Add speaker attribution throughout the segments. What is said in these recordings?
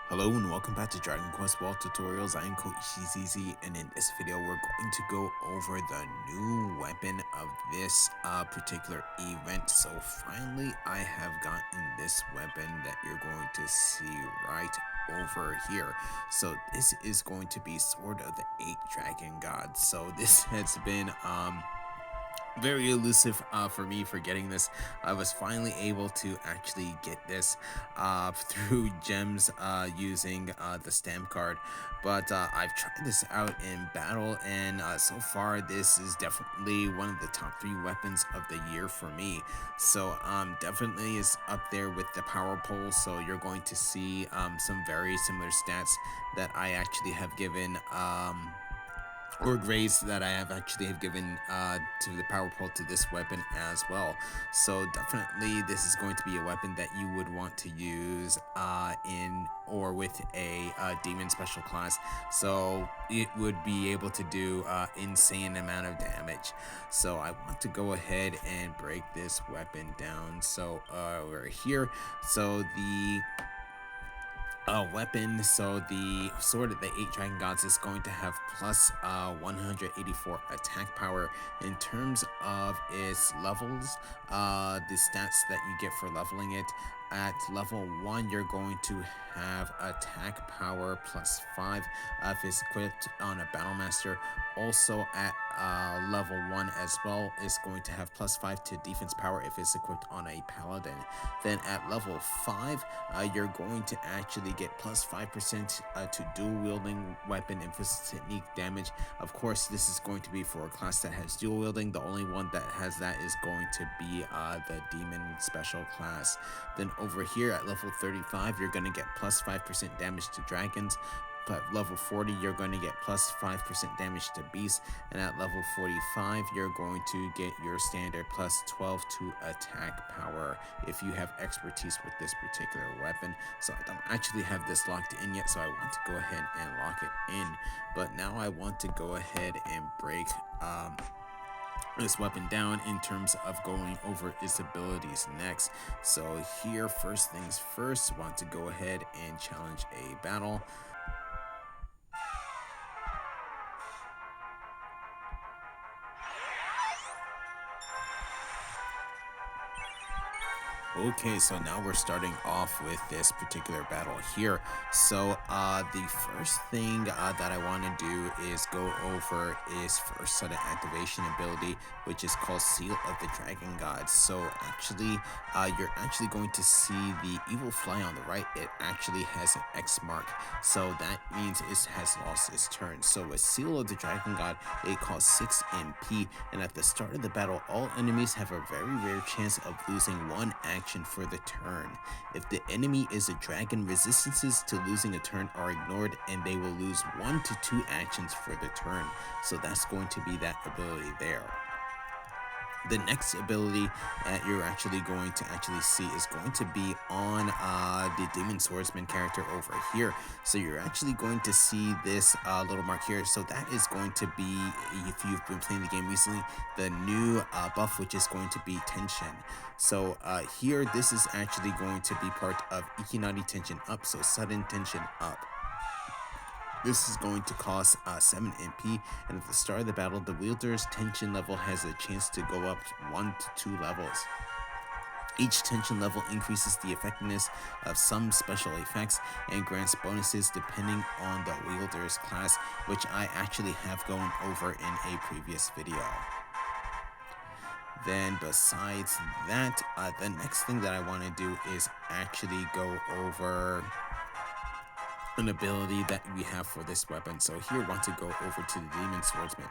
Speaker 1: Hello and welcome back to Dragon Quest Wall Tutorials. I am Coach CCZ, and in this video we're going to go over the new weapon of this particular event. So finally I have gotten this weapon that you're going to see right over here. So this is going to be Sword of the Eight Dragon Gods. So this has been very elusive for me for getting this. I was finally able to actually get this through gems using the stamp card, but I've tried this out in battle, and so far this is definitely one of the top 3 weapons of the year for me. So definitely is up there with the power pole. So you're going to see some very similar stats that I actually have given or grades that I have actually given to the power pole to this weapon as well. So definitely this is going to be a weapon that you would want to use in or with a demon special class, so it would be able to do insane amount of damage. So I want to go ahead and break this weapon down. So we're here. So the weapon, so the Sword of the Eight Dragon Gods is going to have plus 184 attack power. In terms of its levels, the stats that you get for leveling it, at level 1 you're going to have attack power plus 5 if it's equipped on a battle master. Also at level 1 as well is going to have plus 5 to defense power if it's equipped on a paladin. Then at level 5 you're going to actually get plus 5% to dual wielding weapon and physical technique damage. Of course, this is going to be for a class that has dual wielding. The only one that has that is going to be the demon special class. Then over here at level 35 you're going to get plus 5% damage to dragons. But level 40 you're going to get plus 5% damage to beasts, and at level 45 you're going to get your standard plus 12 to attack power if you have expertise with this particular weapon. So I don't actually have this locked in yet, so I want to go ahead and lock it in. But now I want to go ahead and break this weapon down in terms of going over its abilities next. So here, first things first, want to go ahead and challenge a battle. Okay, so now we're starting off with this particular battle here. So the first thing that I want to do is go over is first sudden activation ability, which is called Seal of the Dragon Gods. So actually you're actually going to see the evil fly on the right. It actually has an X mark, so that means it has lost its turn. So with Seal of the Dragon God, it costs 6 MP, and at the start of the battle all enemies have a very rare chance of losing 1 action for the turn. If the enemy is a dragon, resistances to losing a turn are ignored and they will lose 1 to 2 actions for the turn. So that's going to be that ability there. The next ability that you're actually going to see is going to be on the Demon Swordsman character over here. So you're actually going to see this little mark here. So that is going to be, if you've been playing the game recently, the new buff, which is going to be tension. So here, this is actually going to be part of Ikinari Tension Up, so sudden tension up. This is going to cost 7 MP, and at the start of the battle, the wielder's tension level has a chance to go up 1 to 2 levels. Each tension level increases the effectiveness of some special effects and grants bonuses depending on the wielder's class, which I actually have gone over in a previous video. Then besides that, the next thing that I want to do is actually go over an ability that we have for this weapon. So here, want to go over to the Demon Swordsman.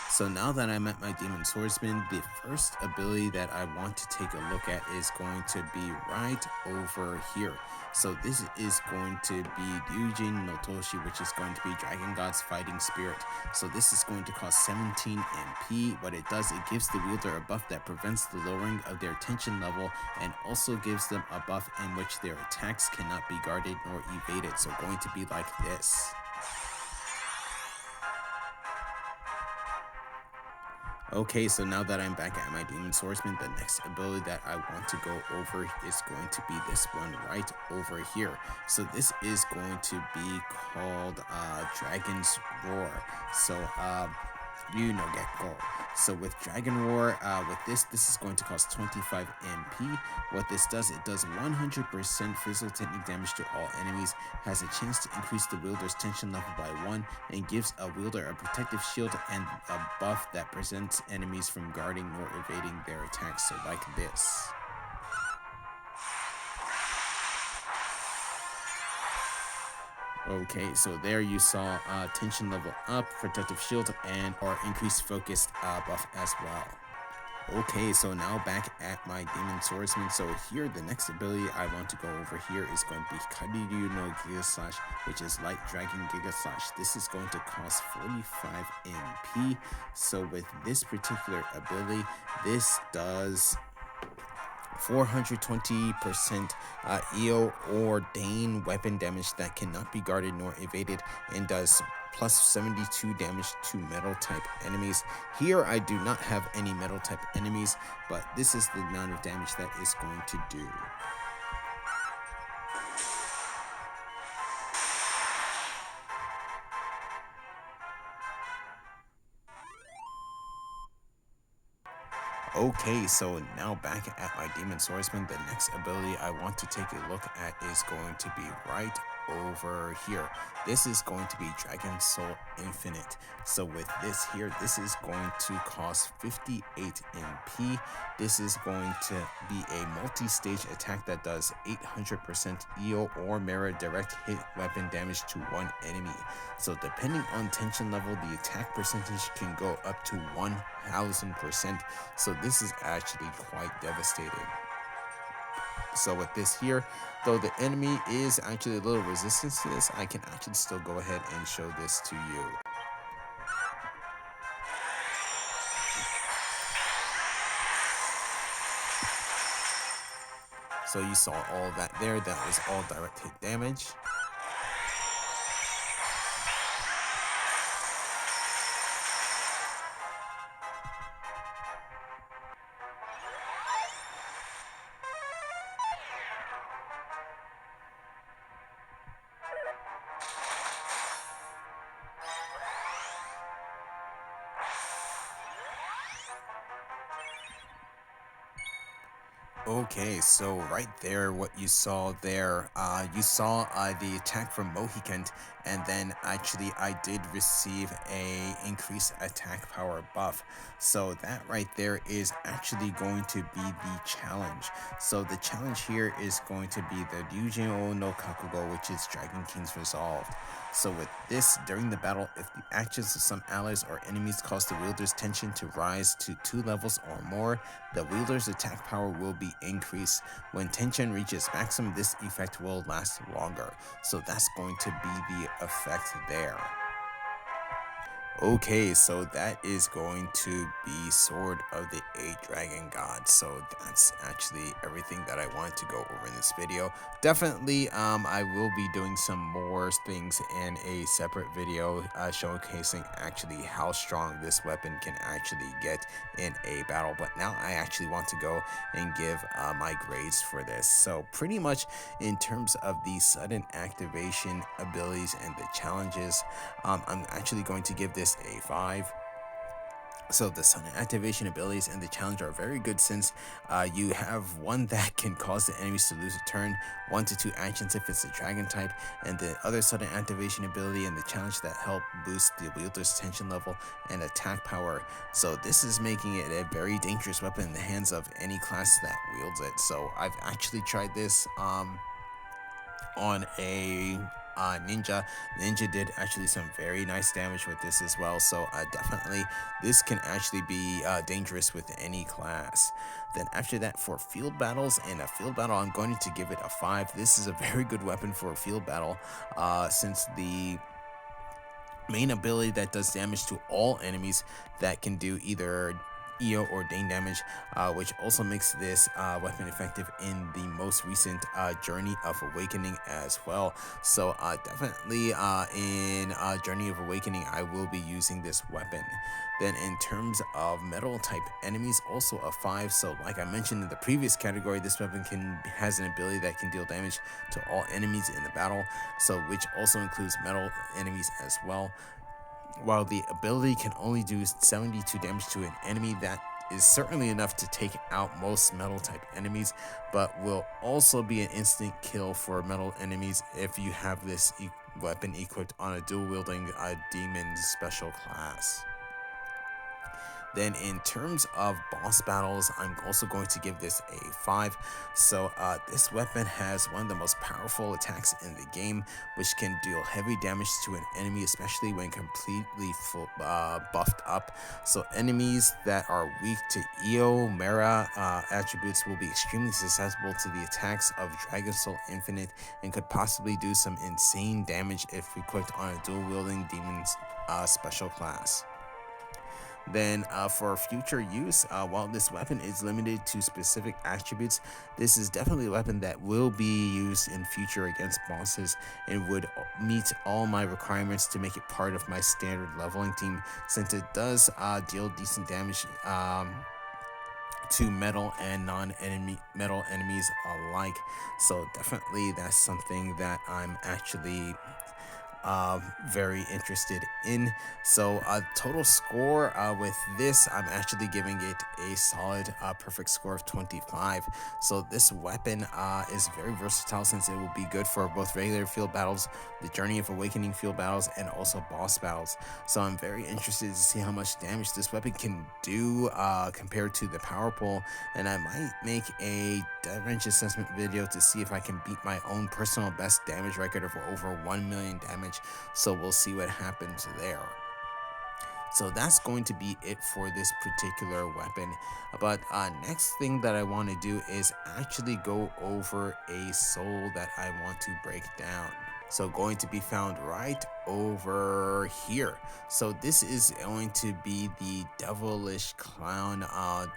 Speaker 1: So now that I'm at my Demon Swordsman, the first ability that I want to take a look at is going to be right over here. So this is going to be Ryujin no Toshi, which is going to be Dragon God's Fighting Spirit. So this is going to cost 17 MP. What it does, it gives the wielder a buff that prevents the lowering of their tension level, and also gives them a buff in which their attacks cannot be guarded nor evaded. So going to be like this. Okay, so now that I'm back at my Demon Swordsman, the next ability that I want to go over is going to be this one right over here. So this is going to be called Dragon's Roar. So you know, get gold. So with Dragon Roar, with this is going to cost 25 MP. What this does, it does 100% physical technique damage to all enemies, has a chance to increase the wielder's tension level by 1, and gives a wielder a protective shield and a buff that prevents enemies from guarding nor evading their attacks, so like this. Okay, so there you saw tension level up, protective shield, and or increased focused buff as well. Okay, so now back at my Demon Swordsman. So here, the next ability I want to go over here is going to be Kariru no Giga Slash, which is Light Dragon Giga Slash. This is going to cost 45 MP. So with this particular ability, this does 420% EO or Dane weapon damage that cannot be guarded nor evaded, and does plus 72 damage to metal type enemies. Here I do not have any metal type enemies, but this is the amount of damage that is going to do. Okay, so now back at my Demon Swordsman, the next ability I want to take a look at is going to be right over here. This is going to be Dragon Soul Infinite. So with this here, this is going to cost 58 MP. This is going to be a multi-stage attack that does 800% EO or mirror direct hit weapon damage to one enemy. So depending on tension level, the attack percentage can go up to 1000%. So this is actually quite devastating. So with this here, though the enemy is actually a little resistant to this, I can actually still go ahead and show this to you. So you saw all that there, that was all direct hit damage. Okay, so right there, what you saw there, you saw the attack from Mohikant, and then actually I did receive a increased attack power buff. So that right there is actually going to be the challenge. So the challenge here is going to be the Ryujin no Kakugo, which is Dragon King's Resolved. So with this, during the battle, if the actions of some allies or enemies cause the wielder's tension to rise to 2 levels or more, the wielder's attack power will be increased. When tension reaches maximum, this effect will last longer. So that's going to be the effect there. Okay, so that is going to be Sword of the 8 Dragon Gods. So that's actually everything that I wanted to go over in this video. Definitely, I will be doing some more things in a separate video showcasing actually how strong this weapon can actually get in a battle. But now I actually want to go and give my grades for this. So pretty much in terms of the sudden activation abilities and the challenges, I'm actually going to give this a 5. So the sudden activation abilities and the challenge are very good, since you have one that can cause the enemies to lose a turn, 1 to 2 actions if it's a dragon type, and the other sudden activation ability and the challenge that help boost the wielder's tension level and attack power. So this is making it a very dangerous weapon in the hands of any class that wields it. So I've actually tried this on a Ninja. Ninja did actually some very nice damage with this as well. So definitely this can actually be dangerous with any class. Then after that, for field battles, and a field battle, I'm going to give it a 5. This is a very good weapon for a field battle, since the main ability that does damage to all enemies that can do either EO ordained damage, which also makes this weapon effective in the most recent Journey of Awakening as well. So definitely in Journey of Awakening, I will be using this weapon. Then in terms of metal type enemies, also a 5. So like I mentioned in the previous category, this weapon has an ability that can deal damage to all enemies in the battle, so which also includes metal enemies as well. While the ability can only do 72 damage to an enemy, that is certainly enough to take out most metal type enemies, but will also be an instant kill for metal enemies if you have this weapon equipped on a dual wielding demon special class. Then in terms of boss battles, I'm also going to give this a 5. So this weapon has one of the most powerful attacks in the game, which can deal heavy damage to an enemy, especially when completely buffed up. So enemies that are weak to EO, Mera attributes will be extremely susceptible to the attacks of Dragon Soul Infinite and could possibly do some insane damage if equipped on a dual wielding demon special class. Then for future use, while this weapon is limited to specific attributes, this is definitely a weapon that will be used in future against bosses and would meet all my requirements to make it part of my standard leveling team, since it does deal decent damage to metal and non-metal enemies alike. So definitely that's something that I'm actually very interested in. So total score with this, I'm actually giving it a solid perfect score of 25. So this weapon is very versatile, since it will be good for both regular field battles, the Journey of Awakening field battles, and also boss battles. So I'm very interested to see how much damage this weapon can do compared to the power pole, and I might make a damage assessment video to see if I can beat my own personal best damage record of over 1 million damage. So we'll see what happens there. So that's going to be it for this particular weapon. But next thing that I want to do is actually go over a soul that I want to break down. So going to be found right over here. So this is going to be the Devilish Clown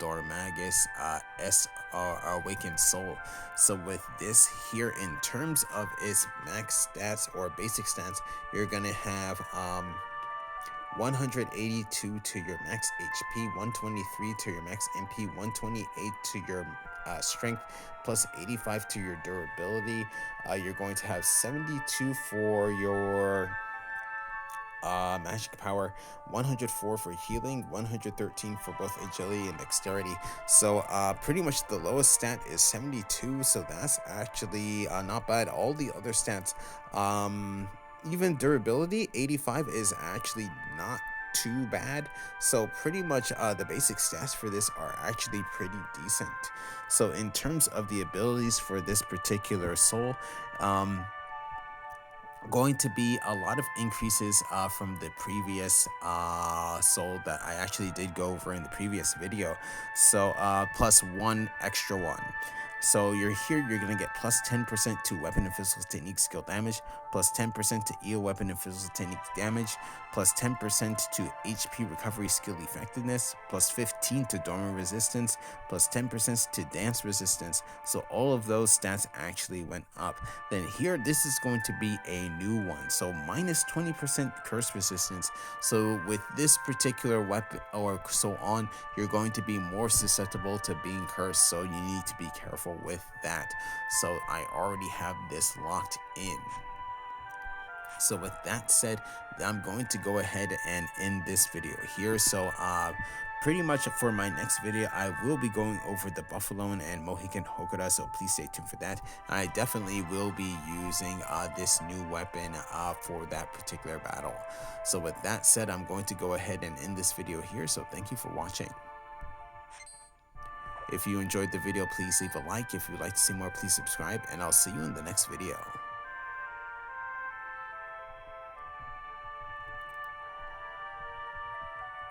Speaker 1: Dhoulmagus Awakened Soul. So with this here, in terms of its max stats or basic stats, you're gonna have 182 to your max HP, 123 to your max MP, 128 to your strength, plus 85 to your durability. You're going to have 72 for your magic power, 104 for healing, 113 for both agility and dexterity. So pretty much the lowest stat is 72, so that's actually not bad. All the other stats, even durability, 85 is actually not too bad. So pretty much the basic stats for this are actually pretty decent. So in terms of the abilities for this particular soul, going to be a lot of increases from the previous soul that I actually did go over in the previous video. So plus one extra one. So you're gonna get plus 10% to weapon and physical technique skill damage, plus 10% to EO weapon and physical technique damage, plus 10% to HP recovery skill effectiveness, plus 15 to dormant resistance, plus 10% to dance resistance. So all of those stats actually went up. Then here, this is going to be a new one. So minus 20% curse resistance. So with this particular weapon or so on, you're going to be more susceptible to being cursed. So you need to be careful with that. So I already have this locked in. So with that said, I'm going to go ahead and end this video here. So pretty much for my next video, I will be going over the Buffalone and Mohican Hokura, so please stay tuned for that. I definitely will be using this new weapon for that particular battle. So with that said, I'm going to go ahead and end this video here, so thank you for watching. If you enjoyed the video, please leave a like. If you'd like to see more, please subscribe, and I'll see you in the next video.